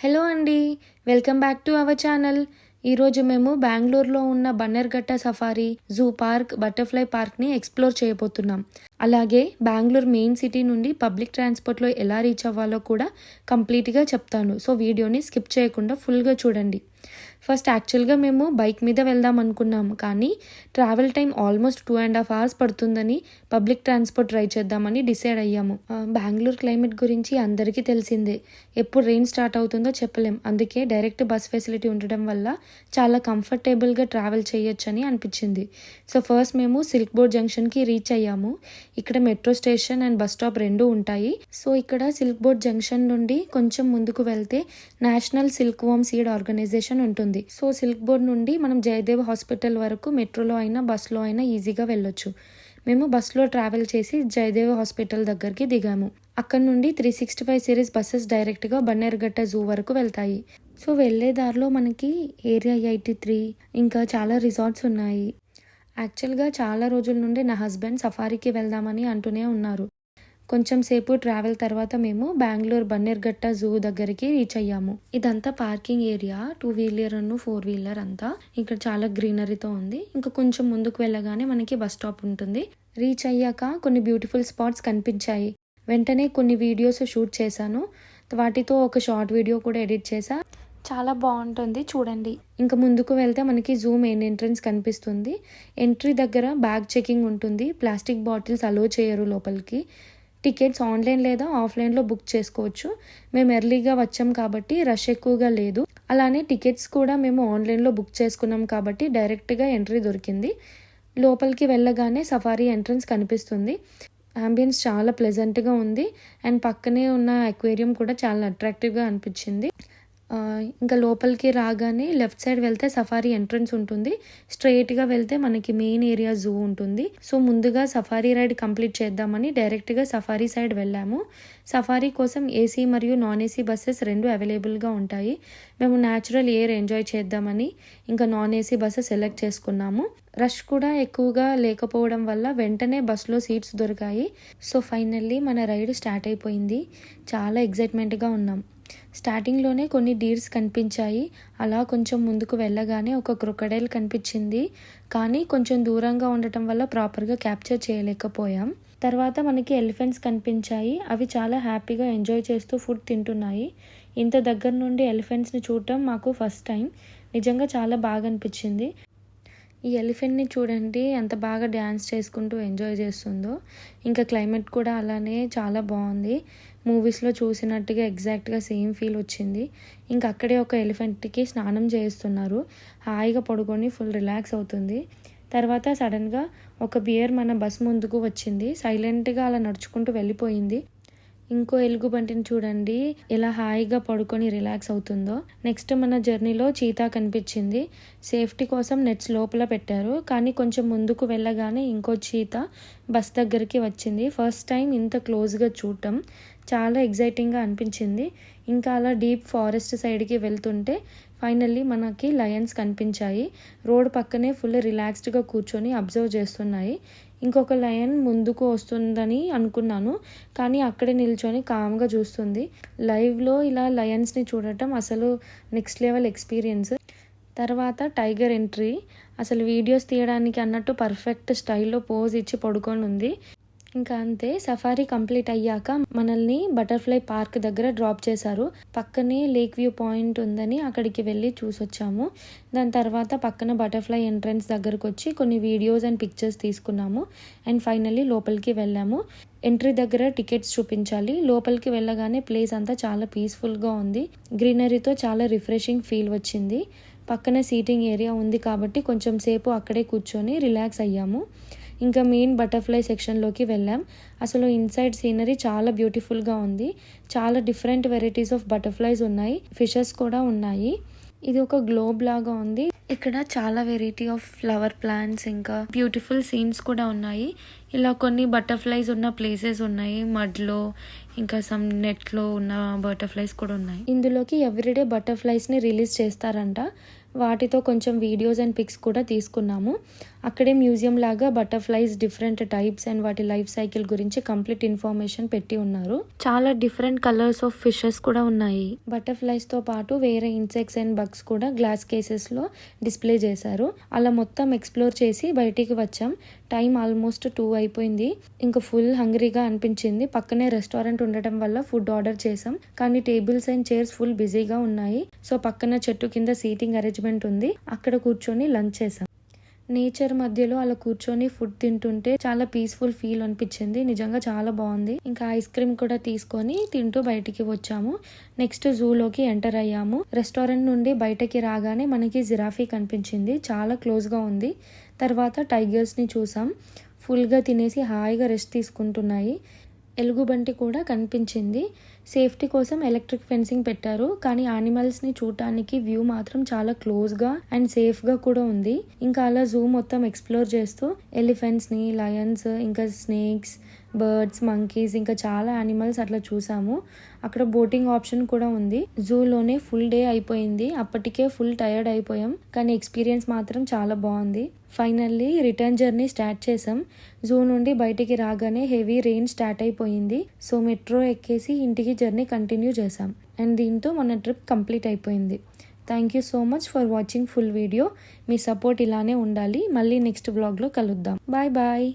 Hello అండి, welcome back to our channel. ఈరోజు మేము బెంగళూరులో ఉన్న Bannerghatta safari, zoo park, butterfly పార్క్ని ఎక్స్ప్లోర్ చేయబోతున్నాం. అలాగే బెంగళూరు మెయిన్ సిటీ నుండి పబ్లిక్ ట్రాన్స్పోర్ట్లో ఎలా రీచ్ అవ్వాలో కూడా కంప్లీట్గా చెప్తాను. సో వీడియోని స్కిప్ చేయకుండా ఫుల్గా చూడండి. ఫస్ట్ యాక్చువల్గా మేము బైక్ మీద వెళ్దాం అనుకున్నాము, కానీ ట్రావెల్ టైం ఆల్మోస్ట్ 2.5 hours పడుతుందని పబ్లిక్ ట్రాన్స్పోర్ట్ ట్రై చేద్దామని డిసైడ్ అయ్యాము. బెంగళూరు క్లైమేట్ గురించి అందరికీ తెలిసిందే, ఎప్పుడు రెయిన్ స్టార్ట్ అవుతుందో చెప్పలేం. అందుకే డైరెక్ట్ బస్ ఫెసిలిటీ ఉండడం వల్ల చాలా కంఫర్టబుల్గా ట్రావెల్ చేయొచ్చని అనిపించింది. సో ఫస్ట్ మేము సిల్క్ బోర్డ్ జంక్షన్కి రీచ్ అయ్యాము. ఇక్కడ metro station and bus stop రెండూ ఉంటాయి. సో ఇక్కడ సిల్క్ బోర్డ్ జంక్షన్ నుండి కొంచెం ముందుకు వెళ్తే నేషనల్ సిల్క్ వామ్ సీడ్ ఆర్గనైజేషన్ ఉంటుంది. సో సిల్క్ బోర్డ్ నుండి మనం జయదేవ్ హాస్పిటల్ వరకు మెట్రోలో అయినా బస్లో అయినా ఈజీగా వెళ్ళొచ్చు. మేము బస్లో ట్రావెల్ చేసి జయదేవ్ హాస్పిటల్ దగ్గరికి దిగాము. అక్కడ నుండి 365 సిరీస్ బస్సెస్ డైరెక్ట్గా బన్నెర్ఘట్ట జూ వరకు వెళ్తాయి. సో వెళ్ళే దారిలో మనకి ఏరియా 83 ఇంకా చాలా రిసార్ట్స్ ఉన్నాయి. యాక్చువల్గా చాలా రోజుల నుండి నా హస్బెండ్ సఫారీకి వెళ్దామని అంటూనే ఉన్నారు. కొంచెం సేపు ట్రావెల్ తర్వాత మేము బెంగళూరు బన్నెర్ఘట్ట జూ దగ్గరికి రీచ్ అయ్యాము. ఇదంతా పార్కింగ్ ఏరియా, 2-wheeler 4-wheeler అంతా. ఇక్కడ చాలా గ్రీనరీతో ఉంది. ఇంకా కొంచెం ముందుకు వెళ్ళగానే మనకి బస్ స్టాప్ ఉంటుంది. రీచ్ అయ్యాక కొన్ని బ్యూటిఫుల్ స్పాట్స్ కనిపించాయి. వెంటనే కొన్ని వీడియోస్ షూట్ చేశాను. వాటితో ఒక షార్ట్ వీడియో కూడా ఎడిట్ చేశా. చాలా బాగుంటుంది, చూడండి. ఇంకా ముందుకు వెళ్తే మనకి జూ మెయిన్ ఎంట్రన్స్ కనిపిస్తుంది. ఎంట్రీ దగ్గర బ్యాగ్ చెకింగ్ ఉంటుంది. ప్లాస్టిక్ బాటిల్స్ అలో చేయరు లోపలికి. టికెట్స్ ఆన్లైన్ లేదా ఆఫ్లైన్లో బుక్ చేసుకోవచ్చు. మేము ఎర్లీగా వచ్చాం కాబట్టి రష్ ఎక్కువగా లేదు. అలానే టికెట్స్ కూడా మేము ఆన్లైన్లో బుక్ చేసుకున్నాం కాబట్టి డైరెక్ట్గా ఎంట్రీ దొరికింది. లోపలికి వెళ్ళగానే సఫారీ ఎంట్రన్స్ కనిపిస్తుంది. అంబియన్స్ చాలా ప్లెజెంట్గా ఉంది అండ్ పక్కనే ఉన్న అక్వేరియం కూడా చాలా అట్రాక్టివ్గా అనిపించింది. ఇంకా లోపలికి రాగానే లెఫ్ట్ సైడ్ వెళ్తే సఫారీ ఎంట్రన్స్ ఉంటుంది. స్ట్రైట్గా వెళ్తే మనకి మెయిన్ ఏరియా జూ ఉంటుంది. సో ముందుగా సఫారీ రైడ్ కంప్లీట్ చేద్దామని డైరెక్ట్గా సఫారీ సైడ్ వెళ్ళాము. సఫారీ కోసం ఏసీ మరియు నాన్ ఏసీ బస్సెస్ రెండు అవైలబుల్గా ఉంటాయి. మేము న్యాచురల్ ఎయిర్ ఎంజాయ్ చేద్దామని ఇంకా నాన్ ఏసీ బస్సెస్ సెలెక్ట్ చేసుకున్నాము. రష్ కూడా ఎక్కువగా లేకపోవడం వల్ల వెంటనే బస్లో సీట్స్ దొరికాయి. సో ఫైనల్లీ మన రైడ్ స్టార్ట్ అయిపోయింది. చాలా ఎగ్జైట్మెంట్గా ఉన్నాం. స్టార్టింగ్లోనే కొన్ని డీర్స్ కనిపించాయి. అలా కొంచెం ముందుకు వెళ్ళగానే ఒక క్రొకడైల్ కనిపించింది, కానీ కొంచెం దూరంగా ఉండటం వల్ల ప్రాపర్గా క్యాప్చర్ చేయలేకపోయాం. తర్వాత మనకి ఎలిఫెంట్స్ కనిపించాయి. అవి చాలా హ్యాపీగా ఎంజాయ్ చేస్తూ ఫుడ్ తింటున్నాయి. ఇంత దగ్గర నుండి ఎలిఫెంట్స్ని చూడటం మాకు ఫస్ట్ టైం. నిజంగా చాలా బాగా అనిపించింది. ఈ ఎలిఫెంట్ని చూడండి ఎంత బాగా డ్యాన్స్ చేసుకుంటూ ఎంజాయ్ చేస్తుందో. ఇంకా క్లైమేట్ కూడా అలానే చాలా బాగుంది. మూవీస్లో చూసినట్టుగా ఎగ్జాక్ట్గా సేమ్ ఫీల్ వచ్చింది. ఇంకా అక్కడే ఒక ఎలిఫెంట్కి స్నానం చేస్తున్నారు. హాయిగా పడుకొని ఫుల్ రిలాక్స్ అవుతుంది. తర్వాత సడన్గా ఒక బియర్ మన బస్ ముందుకు వచ్చింది. సైలెంట్గా అలా నడుచుకుంటూ వెళ్ళిపోయింది. ఇంకో ఎలుగుబంటిని చూడండి ఎలా హాయిగా పడుకొని రిలాక్స్ అవుతుందో. నెక్స్ట్ మన జర్నీలో చీతా కనిపించింది. సేఫ్టీ కోసం నెట్స్ లోపల పెట్టారు, కానీ కొంచెం ముందుకు వెళ్ళగానే ఇంకో చీతా బస్ దగ్గరికి వచ్చింది. ఫస్ట్ టైం ఇంత క్లోజ్గా చూడటం చాలా ఎగ్జైటింగ్గా అనిపించింది. ఇంకా అలా డీప్ ఫారెస్ట్ సైడ్కి వెళ్తుంటే ఫైనల్లీ మనకి లయన్స్ కనిపించాయి. రోడ్ పక్కనే ఫుల్ రిలాక్స్డ్గా కూర్చొని అబ్జర్వ్ చేస్తున్నాయి. ఇంకొక లయన్ ముందుకు వస్తుందని అనుకున్నాను, కానీ అక్కడే నిల్చొని కామ్గా చూస్తుంది. లైవ్లో ఇలా లయన్స్ని చూడటం అసలు నెక్స్ట్ లెవెల్ ఎక్స్పీరియన్స్. తర్వాత టైగర్ ఎంట్రీ. అసలు వీడియోస్ తీయడానికి అన్నట్టు పర్ఫెక్ట్ స్టైల్లో పోజ్ ఇచ్చి పడుకొని ఉంది. ఇంకా అంతే, సఫారీ కంప్లీట్ అయ్యాక మనల్ని బటర్ఫ్లై పార్క్ దగ్గర డ్రాప్ చేశారు. పక్కనే లేక్ వ్యూ పాయింట్ ఉందని అక్కడికి వెళ్ళి చూసొచ్చాము. దాని తర్వాత పక్కన బటర్ఫ్లై ఎంట్రన్స్ దగ్గరకు వచ్చి కొన్ని వీడియోస్ అండ్ పిక్చర్స్ తీసుకున్నాము. అండ్ ఫైనల్లీ లోపలికి వెళ్ళాము. ఎంట్రీ దగ్గర టికెట్స్ చూపించాలి. లోపలికి వెళ్ళగానే ప్లేస్ అంతా చాలా పీస్ఫుల్గా ఉంది. గ్రీనరీతో చాలా రిఫ్రెషింగ్ ఫీల్ వచ్చింది. పక్కన సీటింగ్ ఏరియా ఉంది కాబట్టి కొంచెం సేపు అక్కడే కూర్చొని రిలాక్స్ అయ్యాము. ఇంకా మెయిన్ బటర్ఫ్లై సెక్షన్లోకి వెళ్ళాం. అసలు ఇన్సైడ్ సీనరీ చాలా బ్యూటిఫుల్గా ఉంది. చాలా డిఫరెంట్ వెరైటీస్ ఆఫ్ బటర్ఫ్లైస్ ఉన్నాయి. ఫిషెస్ కూడా ఉన్నాయి. ఇది ఒక గ్లోబ్ లాగా ఉంది. ఇక్కడ చాలా వెరైటీ ఆఫ్ ఫ్లవర్ ప్లాంట్స్ ఇంకా బ్యూటిఫుల్ సీన్స్ కూడా ఉన్నాయి. ఇలా కొన్ని బటర్ఫ్లైస్ ఉన్న ప్లేసెస్ ఉన్నాయి మడ్లో. ఇంకా సమ్ నెట్లో ఉన్న బటర్ఫ్లైస్ కూడా ఉన్నాయి. ఇందులోకి ఎవ్రీడే బటర్ఫ్లైస్ని రిలీజ్ చేస్తారంట. వాటితో కొంచెం వీడియోస్ అండ్ పిక్స్ కూడా తీసుకున్నాము. అక్కడే మ్యూజియం లాగా బటర్ఫ్లైస్ డిఫరెంట్ టైప్స్ అండ్ వాటి లైఫ్ సైకిల్ గురించి కంప్లీట్ ఇన్ఫర్మేషన్ పెట్టి ఉన్నారు. చాలా డిఫరెంట్ కలర్స్ ఆఫ్ ఫిషెస్ కూడా ఉన్నాయి. బటర్ఫ్లైస్ తో పాటు వేరే ఇన్సెక్ట్స్ అండ్ బగ్స్ కూడా గ్లాస్ కేసెస్ లో డిస్ప్లే చేశారు. అలా మొత్తం ఎక్స్ప్లోర్ చేసి బయటికి వచ్చాం. టైం ఆల్మోస్ట్ 2 అయిపోయింది. ఇంకా ఫుల్ హంగ్రీగా అనిపించింది. పక్కనే రెస్టారెంట్ ఉండటం వల్ల ఫుడ్ ఆర్డర్ చేసాం. కానీ టేబుల్స్ అండ్ చైర్స్ ఫుల్ బిజీగా ఉన్నాయి. సో పక్కన చెట్టు కింద సీటింగ్ అరేంజ్మెంట్ ఉంది. అక్కడ కూర్చొని లంచ్ చేసాం. నేచర్ మధ్యలో అలా కూర్చొని ఫుడ్ తింటుంటే చాలా పీస్ఫుల్ ఫీల్ అనిపించింది. నిజంగా చాలా బాగుంది. ఇంకా ఐస్ క్రీమ్ కూడా తీసుకొని తింటూ బయటికి వచ్చాము. నెక్స్ట్ జూలోకి ఎంటర్ అయ్యాము. రెస్టారెంట్ నుండి బయటకి రాగానే మనకి జిరాఫీ కనిపించింది. చాలా క్లోజ్ గా ఉంది. తర్వాత టైగర్స్ ని చూసాం. ఫుల్ గా తినేసి హాయిగా రెస్ట్ తీసుకుంటున్నాయి. ఎలుగుబంటి కూడా కనిపించింది. సేఫ్టీ కోసం ఎలక్ట్రిక్ ఫెన్సింగ్ పెట్టారు. కానీ యానిమల్స్ని చూడటానికి వ్యూ మాత్రం చాలా క్లోజ్గా అండ్ సేఫ్గా కూడా ఉంది. ఇంకా అలా జూ మొత్తం ఎక్స్ప్లోర్ చేస్తూ ఎలిఫెంట్స్ని, లయన్స్, ఇంకా స్నేక్స్, బర్డ్స్, మంకీస్, ఇంకా చాలా యానిమల్స్ అట్లా చూసాము. అక్కడ బోటింగ్ ఆప్షన్ కూడా ఉంది. జూలోనే ఫుల్ డే అయిపోయింది. అప్పటికే ఫుల్ టైర్డ్ అయిపోయాం. కానీ ఎక్స్పీరియన్స్ మాత్రం చాలా బాగుంది. ఫైనల్లీ రిటర్న్ జర్నీ స్టార్ట్ చేసాం. జూ నుండి బయటికి రాగానే హెవీ రెయిన్ స్టార్ట్ అయిపోయింది. సో మెట్రో ఎక్కేసి ఇంటికి జర్నీ కంటిన్యూ చేసాం. అండ్ దీంతో మన ట్రిప్ కంప్లీట్ అయిపోయింది. Thank you so much for watching full video. మీ సపోర్ట్ ఇలానే ఉండాలి. మళ్ళీ నెక్స్ట్ వ్లాగ్లో కలుద్దాం. Bye bye.